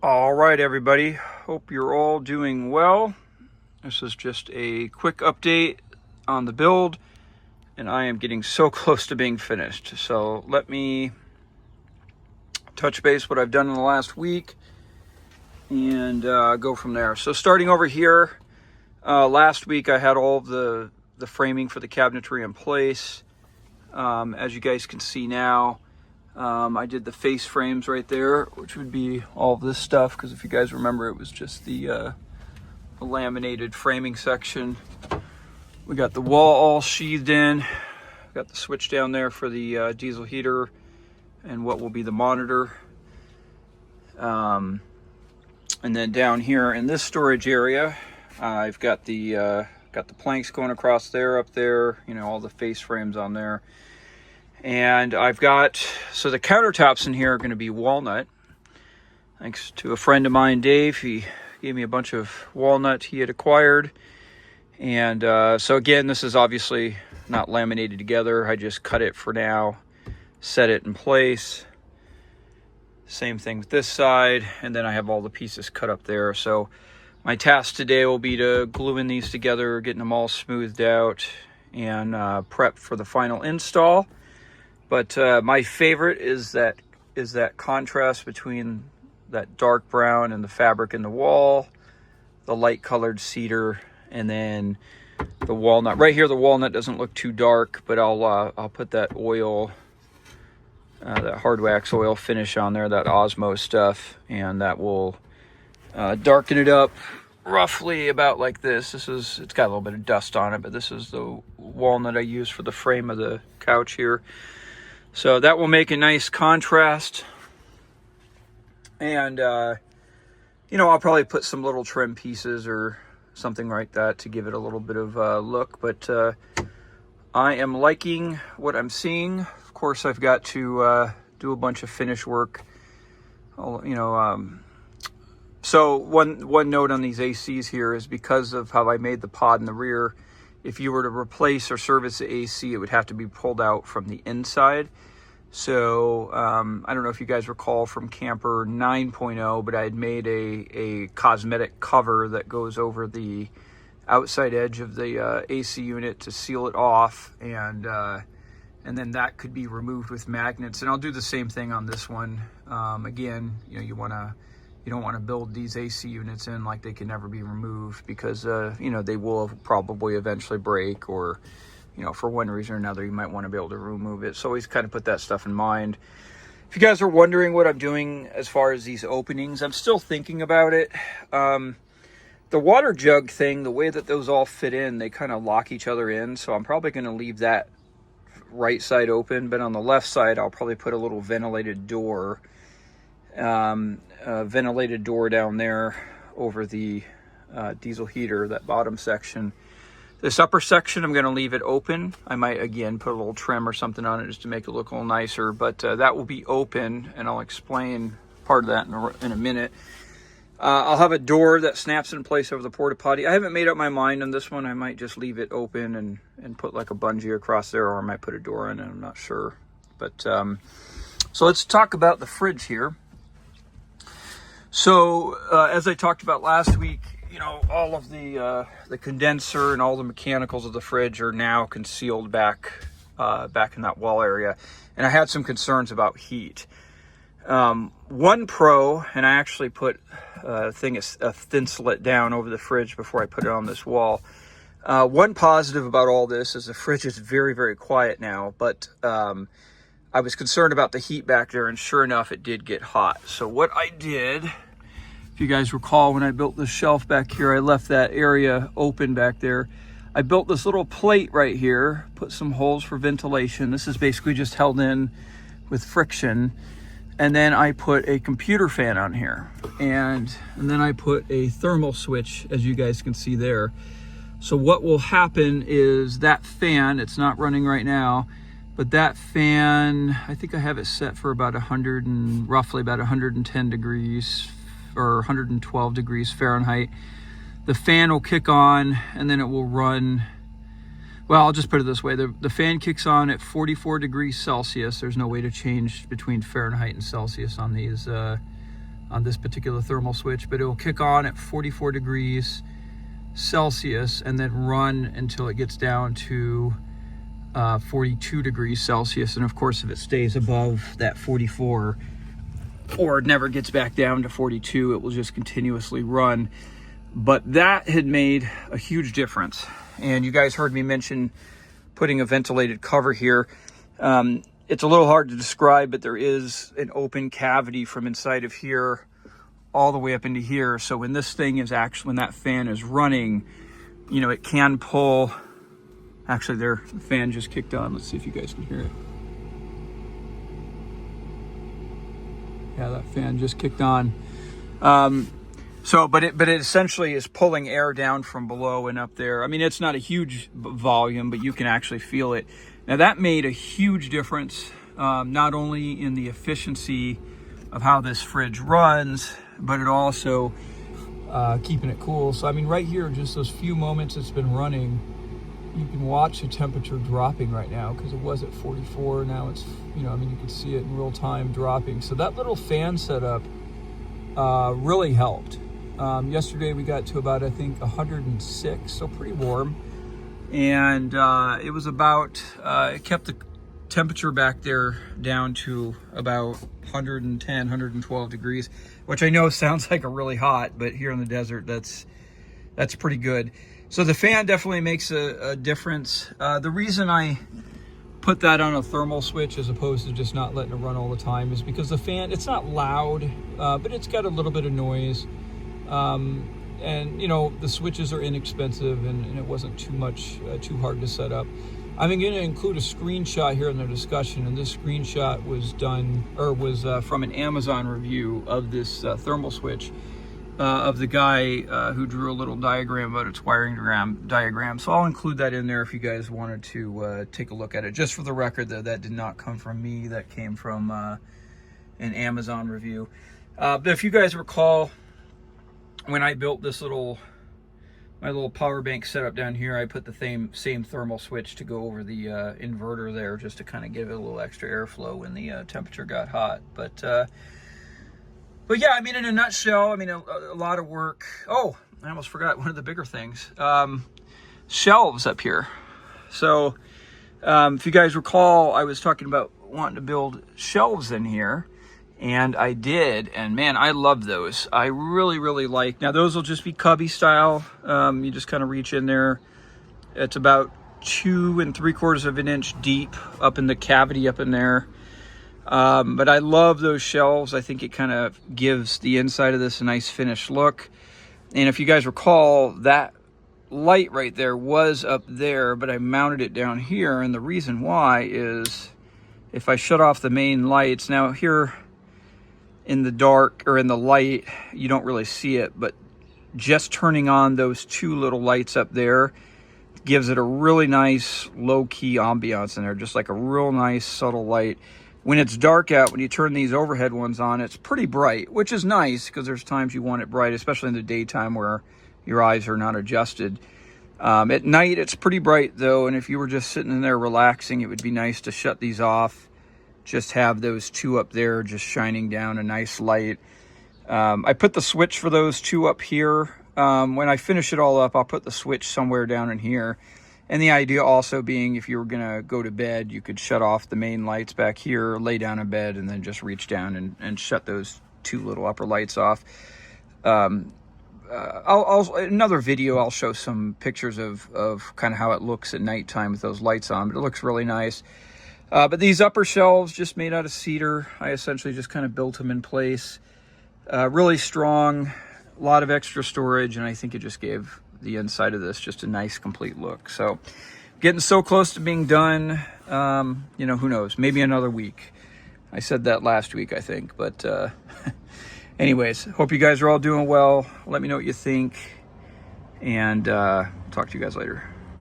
All right, everybody. Hope you're all doing well. This is just a quick update on the build, and I am getting so close to being finished. So let me touch base what I've done in the last week and go from there. So starting over here, last week I had all of the framing for the cabinetry in place. As you guys can see now, I did the face frames right there, which would be all of this stuff, because if you guys remember, it was just the laminated framing section. We got the wall all sheathed in. Got the switch down there for the diesel heater and what will be the monitor. And then down here in this storage area, I've got the planks going across there, up there, you know, all the face frames on there. And I've got, so the countertops in here are going to be walnut. Thanks to a friend of mine, Dave. He gave me a bunch of walnut he had acquired. And so again, this is obviously not laminated together. I just cut it for now, set it in place. Same thing with this side. And then I have all the pieces cut up there. So my task today will be to glue in these together, getting them all smoothed out, and prep for the final install. But my favorite is that contrast between that dark brown and the fabric in the wall, the light colored cedar, and then the walnut. Right here, the walnut doesn't look too dark, but I'll put that oil, that hard wax oil finish on there, that Osmo stuff, and that will darken it up roughly about like this. It's got a little bit of dust on it, but this is the walnut I use for the frame of the couch here. So that will make a nice contrast. And, you know, I'll probably put some little trim pieces or something like that to give it a little bit of a look. But I am liking what I'm seeing. Of course, I've got to do a bunch of finish work. You know, so one note on these ACs here is because of how I made the pod in the rear, if you were to replace or service the AC, it would have to be pulled out from the inside. So I don't know if you guys recall from Camper 9.0, but I had made a cosmetic cover that goes over the outside edge of the AC unit to seal it off, and then that could be removed with magnets. And I'll do the same thing on this one. Again, you know, you don't want to build these AC units in like they can never be removed, because you know, they will probably eventually break, or you know, for one reason or another, you might want to be able to remove it. So always kind of put that stuff in mind. If you guys are wondering what I'm doing as far as these openings, I'm still thinking about it. The water jug thing, the way that those all fit in, they kind of lock each other in. So I'm probably going to leave that right side open, but on the left side, I'll probably put a little ventilated door, down there over the diesel heater, that bottom section. This upper section, I'm going to leave it open. I might, again, put a little trim or something on it just to make it look a little nicer, but that will be open, and I'll explain part of that in a minute. I'll have a door that snaps in place over the porta potty. I haven't made up my mind on this one. I might just leave it open and put like a bungee across there, or I might put a door in it. I'm not sure. But so let's talk about the fridge here. So as I talked about last week, you know, all of the condenser and all the mechanicals of the fridge are now concealed back in that wall area, and I had some concerns about heat. One pro, and I actually put a thin slit down over the fridge before I put it on this wall. One positive about all this is the fridge is very, very quiet now, but I was concerned about the heat back there, and sure enough, it did get hot. So what I did, if you guys recall, when I built this shelf back here, I left that area open back there. I built this little plate right here, put some holes for ventilation. This is basically just held in with friction. And then I put a computer fan on here. And then I put a thermal switch, as you guys can see there. So what will happen is that fan, it's not running right now, but that fan, I think I have it set for about roughly about 110 degrees or 112 degrees Fahrenheit. The fan will kick on, and then it will run, well, I'll just put it this way. The fan kicks on at 44 degrees Celsius. There's no way to change between Fahrenheit and Celsius on these on this particular thermal switch, but it will kick on at 44 degrees Celsius and then run until it gets down to 42 degrees Celsius. And of course, if it stays above that 44 or it never gets back down to 42, it will just continuously run. But that had made a huge difference. And you guys heard me mention putting a ventilated cover here. It's a little hard to describe, but there is an open cavity from inside of here all the way up into here. So when this thing is actually, when that fan is running, you know, it can pull. Actually, the fan just kicked on. Let's see if you guys can hear it. Yeah, that fan just kicked on. But it essentially is pulling air down from below and up there. I mean, it's not a huge volume, but you can actually feel it. Now that made a huge difference, not only in the efficiency of how this fridge runs, but it also keeping it cool. So I mean, right here, just those few moments it's been running, you can watch the temperature dropping right now, because it was at 44. Now it's, you know, I mean, you can see it in real time dropping. So that little fan setup really helped. Yesterday we got to about, I think, 106, so pretty warm. And it was about, it kept the temperature back there down to about 110, 112 degrees, which I know sounds like a really hot, but here in the desert, that's pretty good. So the fan definitely makes a difference. The reason I put that on a thermal switch as opposed to just not letting it run all the time is because the fan, it's not loud, but it's got a little bit of noise. And you know, the switches are inexpensive, and it wasn't too hard to set up. I'm going to include a screenshot here in the discussion, and this screenshot was from an Amazon review of this thermal switch, of the guy who drew a little diagram about its wiring diagram. So I'll include that in there if you guys wanted to take a look at it. Just for the record, though, that did not come from me. That came from an Amazon review. But if you guys recall, when I built this my little power bank setup down here, I put the same thermal switch to go over the inverter there, just to kind of give it a little extra airflow when the temperature got hot. But yeah, I mean, in a nutshell, I mean, a lot of work. Oh, I almost forgot one of the bigger things. Shelves up here. So if you guys recall, I was talking about wanting to build shelves in here. And I did, and man, I love those. I really, really like. Now those will just be cubby style. You just kind of reach in there. It's about 2 3/4 of an inch deep up in the cavity up in there. But I love those shelves. I think it kind of gives the inside of this a nice finished look. And if you guys recall, that light right there was up there, but I mounted it down here. And the reason why is if I shut off the main lights, now here in the dark or in the light, you don't really see it, but just turning on those 2 little lights up there gives it a really nice low-key ambiance in there, just like a real nice subtle light. When it's dark out, when you turn these overhead ones on, it's pretty bright, which is nice because there's times you want it bright, especially in the daytime where your eyes are not adjusted. At night, it's pretty bright though, and if you were just sitting in there relaxing, it would be nice to shut these off. Just have those 2 up there just shining down a nice light. I put the switch for those 2 up here. When I finish it all up, I'll put the switch somewhere down in here. And the idea also being, if you were going to go to bed, you could shut off the main lights back here, lay down in bed, and then just reach down and shut those 2 little upper lights off. Another video, I'll show some pictures of kind of how it looks at nighttime with those lights on, but it looks really nice. But these upper shelves, just made out of cedar. I essentially just kind of built them in place. Really strong, a lot of extra storage, and I think it just gave the inside of this just a nice, complete look. So, getting so close to being done. You know, who knows? Maybe another week. I said that last week, I think. But anyways, hope you guys are all doing well. Let me know what you think, and talk to you guys later.